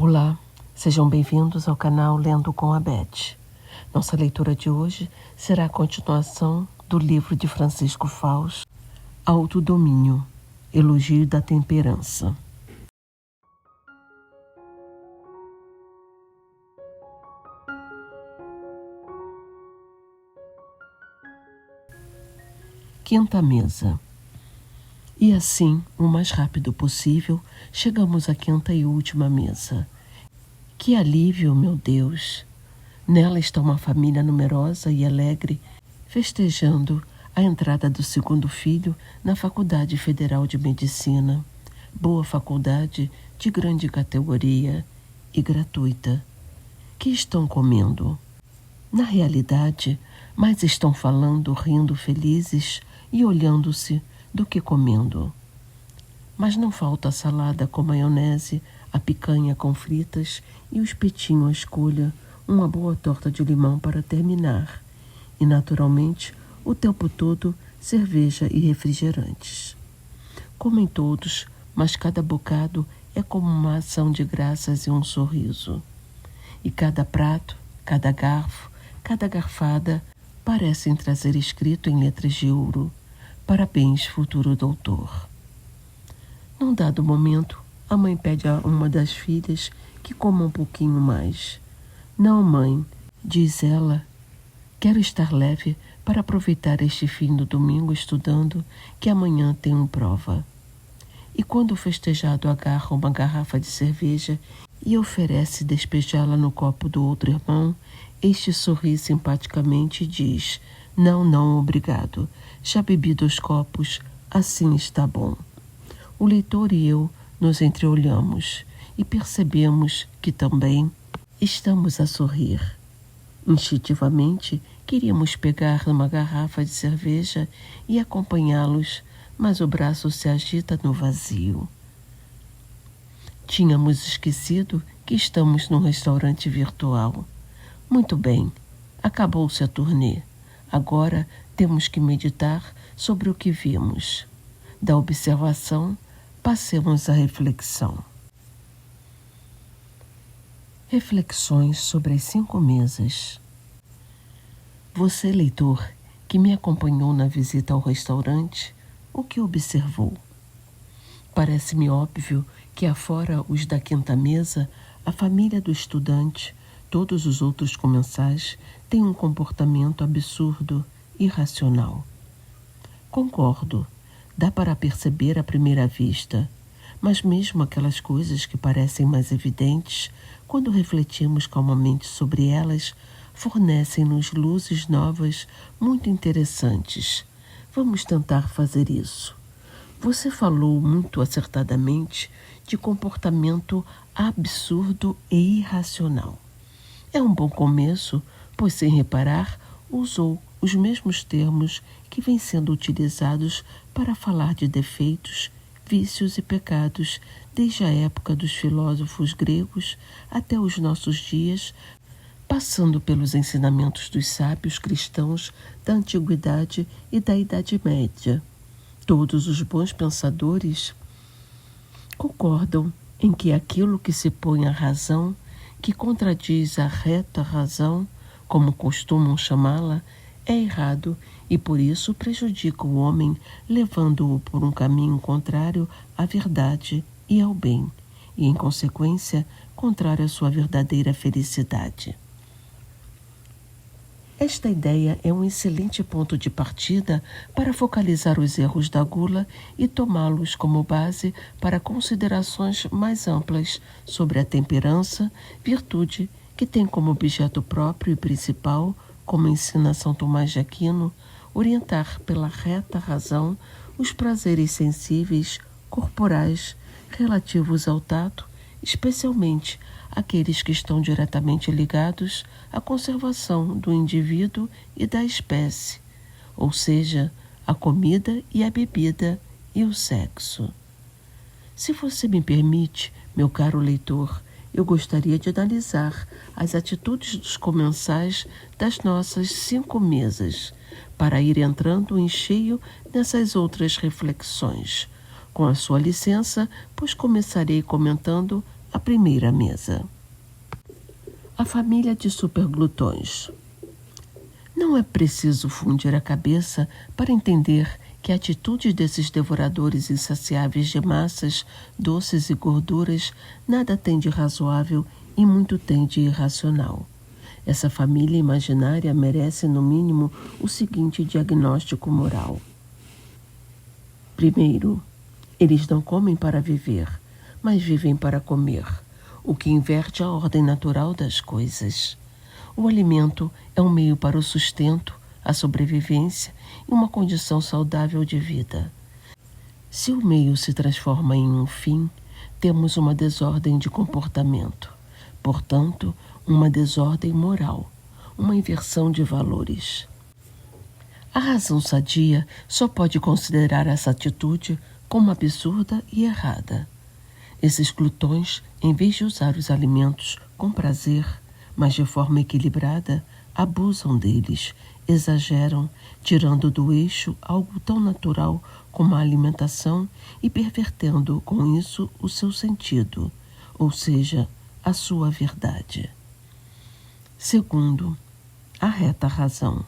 Olá, sejam bem-vindos ao canal Lendo com a Beth. Nossa leitura de hoje será a continuação do livro de Francisco Faust, Autodomínio, Elogio da Temperança. Quinta mesa. E assim, o mais rápido possível, chegamos à quinta e última mesa. Que alívio, meu Deus! Nela está uma família numerosa e alegre, festejando a entrada do segundo filho na Faculdade Federal de Medicina. Boa faculdade, de grande categoria e gratuita. Que estão comendo? Na realidade, mais estão falando, rindo felizes e olhando-se do que comendo. Mas não falta a salada com maionese, a picanha com fritas e o espetinho à escolha, uma boa torta de limão para terminar. E, naturalmente, o tempo todo, cerveja e refrigerantes. Comem todos, mas cada bocado é como uma ação de graças e um sorriso. E cada prato, cada garfo, cada garfada parecem trazer escrito em letras de ouro: parabéns, futuro doutor. Num dado momento, a mãe pede a uma das filhas que coma um pouquinho mais. Não, mãe, diz ela, quero estar leve para aproveitar este fim do domingo estudando, que amanhã tenho prova. E quando o festejado agarra uma garrafa de cerveja e oferece despejá-la no copo do outro irmão, este sorri simpaticamente e diz: não, não, obrigado. Já bebi 2 copos, assim está bom. O leitor e eu nos entreolhamos e percebemos que também estamos a sorrir. Instintivamente, queríamos pegar numa garrafa de cerveja e acompanhá-los, mas o braço se agita no vazio. Tínhamos esquecido que estamos num restaurante virtual. Muito bem, acabou-se a turnê. Agora temos que meditar sobre o que vimos. Da observação, passemos à reflexão. Reflexões sobre as 5 mesas. Você, leitor, que me acompanhou na visita ao restaurante, o que observou? Parece-me óbvio que, afora os da quinta mesa, a família do estudante, todos os outros comensais, têm um comportamento absurdo, irracional. Concordo, dá para perceber à primeira vista, mas mesmo aquelas coisas que parecem mais evidentes, quando refletimos calmamente sobre elas, fornecem-nos luzes novas muito interessantes. Vamos tentar fazer isso. Você falou muito acertadamente de comportamento absurdo e irracional. É um bom começo, pois, sem reparar, usou os mesmos termos que vêm sendo utilizados para falar de defeitos, vícios e pecados desde a época dos filósofos gregos até os nossos dias, passando pelos ensinamentos dos sábios cristãos da Antiguidade e da Idade Média. Todos os bons pensadores concordam em que aquilo que se põe à razão, que contradiz a reta razão, como costumam chamá-la, é errado e por isso prejudica o homem, levando-o por um caminho contrário à verdade e ao bem, e, em consequência, contrário à sua verdadeira felicidade. Esta ideia é um excelente ponto de partida para focalizar os erros da gula e tomá-los como base para considerações mais amplas sobre a temperança, virtude que tem como objeto próprio e principal, como ensina São Tomás de Aquino, orientar pela reta razão os prazeres sensíveis, corporais, relativos ao tato, especialmente aqueles que estão diretamente ligados à conservação do indivíduo e da espécie, ou seja, a comida e a bebida e o sexo. Se você me permite, meu caro leitor, eu gostaria de analisar as atitudes dos comensais das nossas 5 mesas, para ir entrando em cheio nessas outras reflexões. Com a sua licença, pois começarei comentando A primeira mesa. A família de superglutões. Não é preciso fundir a cabeça para entender que a atitude desses devoradores insaciáveis de massas, doces e gorduras nada tem de razoável e muito tem de irracional. Essa família imaginária merece, no mínimo, o seguinte diagnóstico moral. Primeiro, eles não comem para viver, mas vivem para comer, o que inverte a ordem natural das coisas. O alimento é um meio para o sustento, a sobrevivência e uma condição saudável de vida. Se o meio se transforma em um fim, temos uma desordem de comportamento, portanto, uma desordem moral, uma inversão de valores. A razão sadia só pode considerar essa atitude como absurda e errada. Esses glutões, em vez de usar os alimentos com prazer, mas de forma equilibrada, abusam deles, exageram, tirando do eixo algo tão natural como a alimentação e pervertendo com isso o seu sentido, ou seja, a sua verdade. Segundo, a reta razão.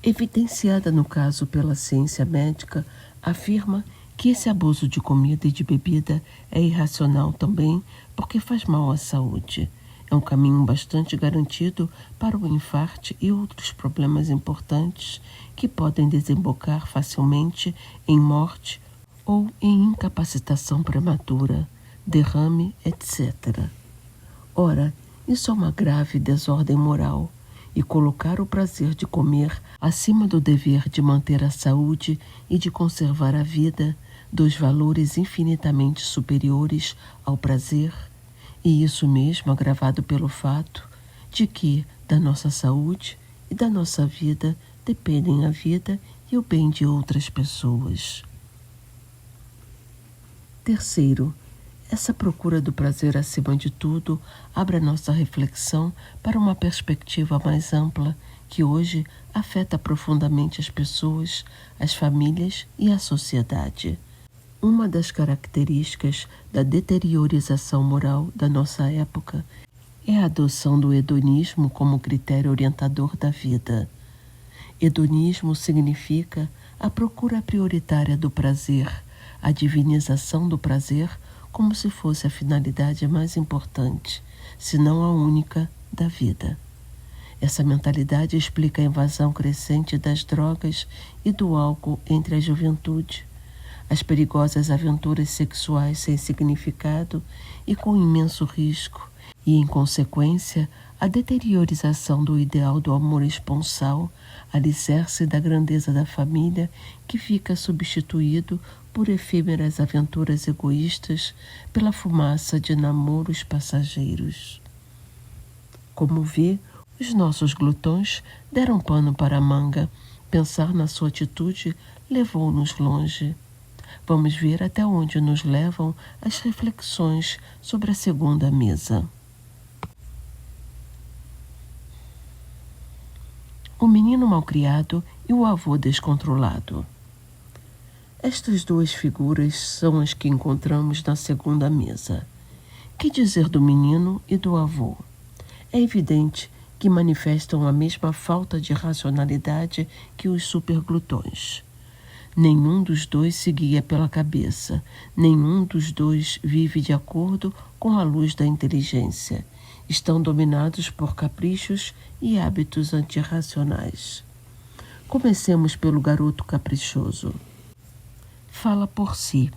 Evidenciada no caso pela ciência médica, afirma que esse abuso de comida e de bebida é irracional também porque faz mal à saúde. É um caminho bastante garantido para o infarto e outros problemas importantes que podem desembocar facilmente em morte ou em incapacitação prematura, derrame, etc. Ora, isso é uma grave desordem moral, e colocar o prazer de comer acima do dever de manter a saúde e de conservar a vida, dois valores infinitamente superiores ao prazer, e isso mesmo agravado pelo fato de que da nossa saúde e da nossa vida dependem a vida e o bem de outras pessoas. Terceiro, essa procura do prazer acima de tudo abre a nossa reflexão para uma perspectiva mais ampla que hoje afeta profundamente as pessoas, as famílias e a sociedade. Uma das características da deteriorização moral da nossa época é a adoção do hedonismo como critério orientador da vida. Hedonismo significa a procura prioritária do prazer, a divinização do prazer como se fosse a finalidade mais importante, se não a única, da vida. Essa mentalidade explica a invasão crescente das drogas e do álcool entre a juventude, as perigosas aventuras sexuais sem significado e com imenso risco, e, em consequência, a deteriorização do ideal do amor esponsal, alicerce da grandeza da família, que fica substituído por efêmeras aventuras egoístas, pela fumaça de namoros passageiros. Como vê, os nossos glutões deram pano para a manga. Pensar na sua atitude levou-nos longe. Vamos ver até onde nos levam as reflexões sobre a segunda mesa. O menino malcriado e o avô descontrolado. Estas duas figuras são as que encontramos na segunda mesa. Que dizer do menino e do avô? É evidente que manifestam a mesma falta de racionalidade que os superglutões. Nenhum dos dois se guia pela cabeça, nenhum dos dois vive de acordo com a luz da inteligência. Estão dominados por caprichos e hábitos antirracionais. Comecemos pelo garoto caprichoso. Fala por si,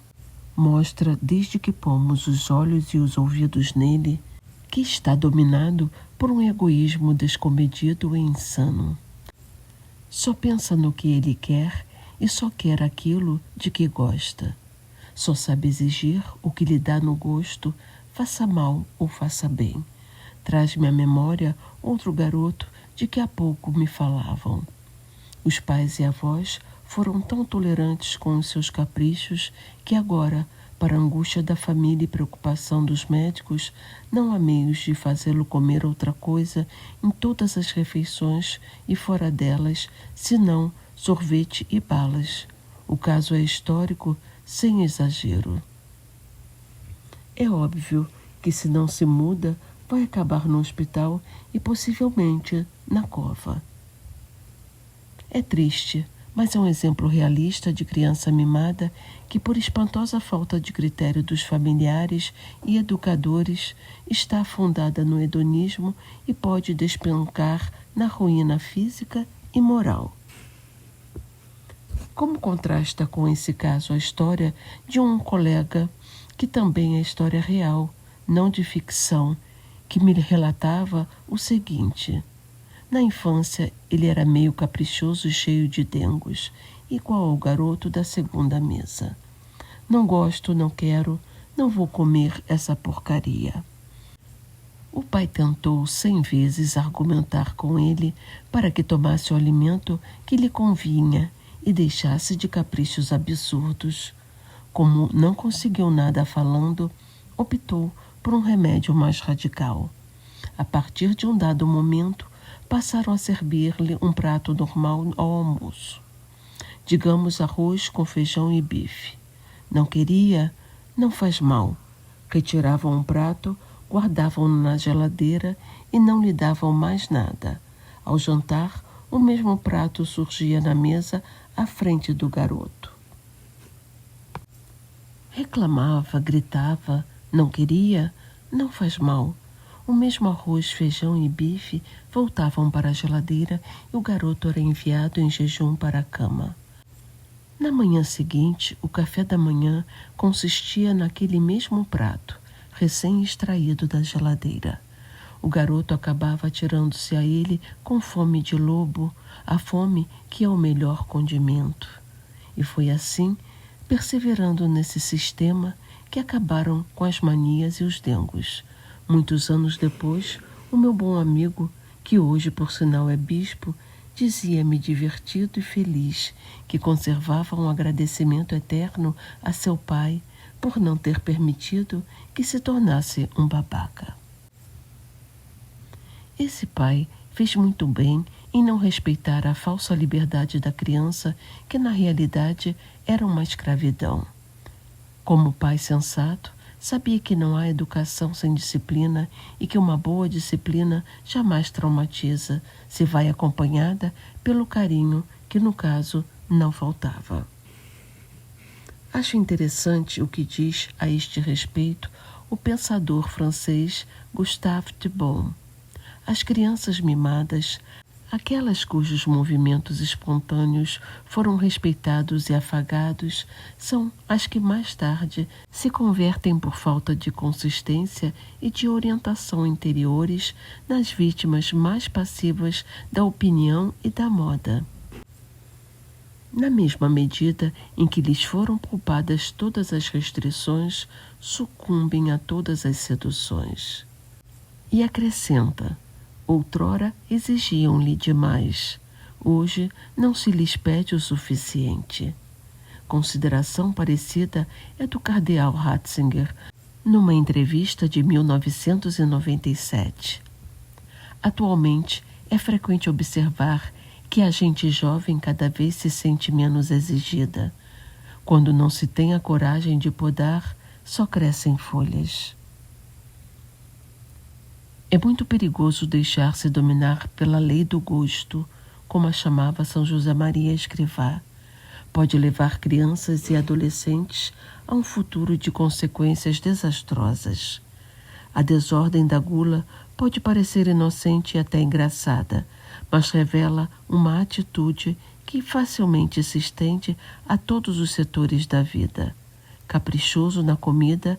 mostra desde que pomos os olhos e os ouvidos nele que está dominado por um egoísmo descomedido e insano. Só pensa no que ele quer e só quer aquilo de que gosta. Só sabe exigir o que lhe dá no gosto, faça mal ou faça bem. Traz-me à memória outro garoto de que há pouco me falavam. Os pais e avós foram tão tolerantes com os seus caprichos que agora, para a angústia da família e preocupação dos médicos, não há meios de fazê-lo comer outra coisa em todas as refeições e fora delas, senão sorvete e balas. O caso é histórico, sem exagero. É óbvio que se não se muda, vai acabar no hospital e possivelmente na cova. É triste, mas é um exemplo realista de criança mimada que, por espantosa falta de critério dos familiares e educadores, está afundada no hedonismo e pode despencar na ruína física e moral. Como contrasta com esse caso a história de um colega que também é história real, não de ficção, que me relatava o seguinte: na infância ele era meio caprichoso e cheio de dengos, igual ao garoto da segunda mesa. Não gosto, não quero, não vou comer essa porcaria. O pai tentou 100 vezes argumentar com ele para que tomasse o alimento que lhe convinha e deixasse de caprichos absurdos. Como não conseguiu nada falando, optou por um remédio mais radical. A partir de um dado momento, passaram a servir-lhe um prato normal ao almoço. Digamos arroz com feijão e bife. Não queria? Não faz mal. Retiravam um prato, guardavam-no na geladeira e não lhe davam mais nada. Ao jantar, o mesmo prato surgia na mesa à frente do garoto. Reclamava, gritava, não queria? Não faz mal. O mesmo arroz, feijão e bife voltavam para a geladeira e o garoto era enviado em jejum para a cama. Na manhã seguinte, o café da manhã consistia naquele mesmo prato, recém-extraído da geladeira. O garoto acabava atirando-se a ele com fome de lobo, a fome que é o melhor condimento. E foi assim, perseverando nesse sistema, que acabaram com as manias e os dengos. Muitos anos depois, o meu bom amigo, que hoje por sinal é bispo, dizia-me divertido e feliz que conservava um agradecimento eterno a seu pai por não ter permitido que se tornasse um babaca. Esse pai fez muito bem em não respeitar a falsa liberdade da criança, que na realidade era uma escravidão. Como pai sensato, sabia que não há educação sem disciplina e que uma boa disciplina jamais traumatiza, se vai acompanhada pelo carinho que, no caso, não faltava. Acho interessante o que diz a este respeito o pensador francês Gustave Le Bon. As crianças mimadas, aquelas cujos movimentos espontâneos foram respeitados e afagados, são as que mais tarde se convertem por falta de consistência e de orientação interiores nas vítimas mais passivas da opinião e da moda. Na mesma medida em que lhes foram poupadas todas as restrições, sucumbem a todas as seduções. E acrescenta: outrora exigiam-lhe demais, hoje não se lhes pede o suficiente. Consideração parecida é do cardeal Ratzinger, numa entrevista de 1997. Atualmente, é frequente observar que a gente jovem cada vez se sente menos exigida. Quando não se tem a coragem de podar, só crescem folhas. É muito perigoso deixar-se dominar pela lei do gosto, como a chamava São José Maria Escrivá. Pode levar crianças e adolescentes a um futuro de consequências desastrosas. A desordem da gula pode parecer inocente e até engraçada, mas revela uma atitude que facilmente se estende a todos os setores da vida. Caprichoso na comida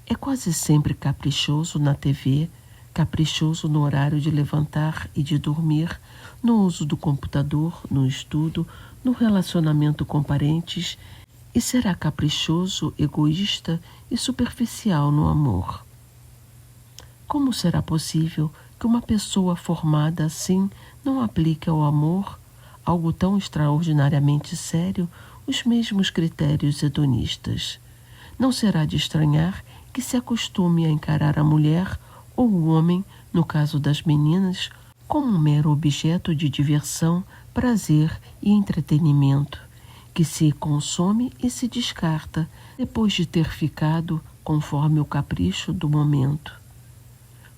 é quase sempre caprichoso na TV, caprichoso no horário de levantar e de dormir, no uso do computador, no estudo, no relacionamento com parentes, e será caprichoso, egoísta e superficial no amor. Como será possível que uma pessoa formada assim não aplique ao amor, algo tão extraordinariamente sério, os mesmos critérios hedonistas? Não será de estranhar que se acostume a encarar a mulher ou o homem, no caso das meninas, como um mero objeto de diversão, prazer e entretenimento, que se consome e se descarta depois de ter ficado conforme o capricho do momento.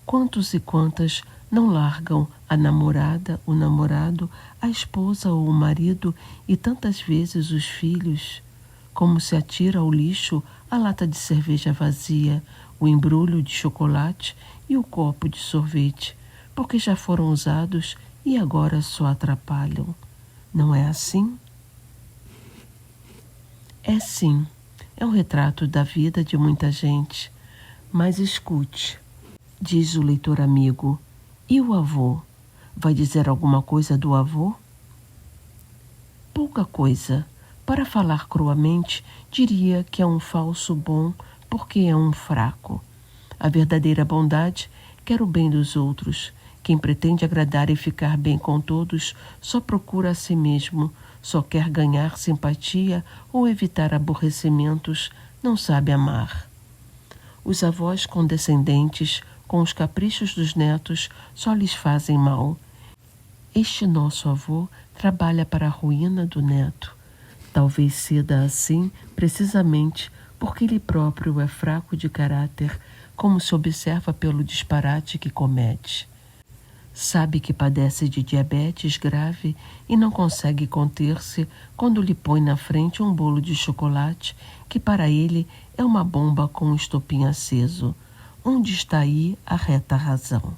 Quantos e quantas não largam a namorada, o namorado, a esposa ou o marido e tantas vezes os filhos, como se atira ao lixo a lata de cerveja vazia, o embrulho de chocolate e o copo de sorvete, porque já foram usados e agora só atrapalham. Não é assim? É sim, é um retrato da vida de muita gente. Mas escute, diz o leitor amigo, e o avô? Vai dizer alguma coisa do avô? Pouca coisa. Para falar cruamente, diria que é um falso bom porque é um fraco. A verdadeira bondade quer o bem dos outros. Quem pretende agradar e ficar bem com todos só procura a si mesmo, só quer ganhar simpatia ou evitar aborrecimentos, não sabe amar. Os avós condescendentes com os caprichos dos netos só lhes fazem mal. Este nosso avô trabalha para a ruína do neto. Talvez ceda assim precisamente porque ele próprio é fraco de caráter, como se observa pelo disparate que comete. Sabe que padece de diabetes grave e não consegue conter-se quando lhe põe na frente um bolo de chocolate que para ele é uma bomba com um estopim aceso. Onde está aí a reta razão?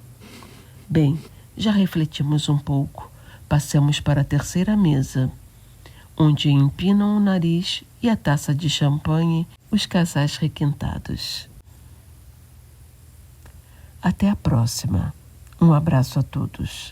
Bem, já refletimos um pouco. Passemos para a terceira mesa, onde empinam o nariz e a taça de champanhe os casais requintados. Até a próxima. Um abraço a todos.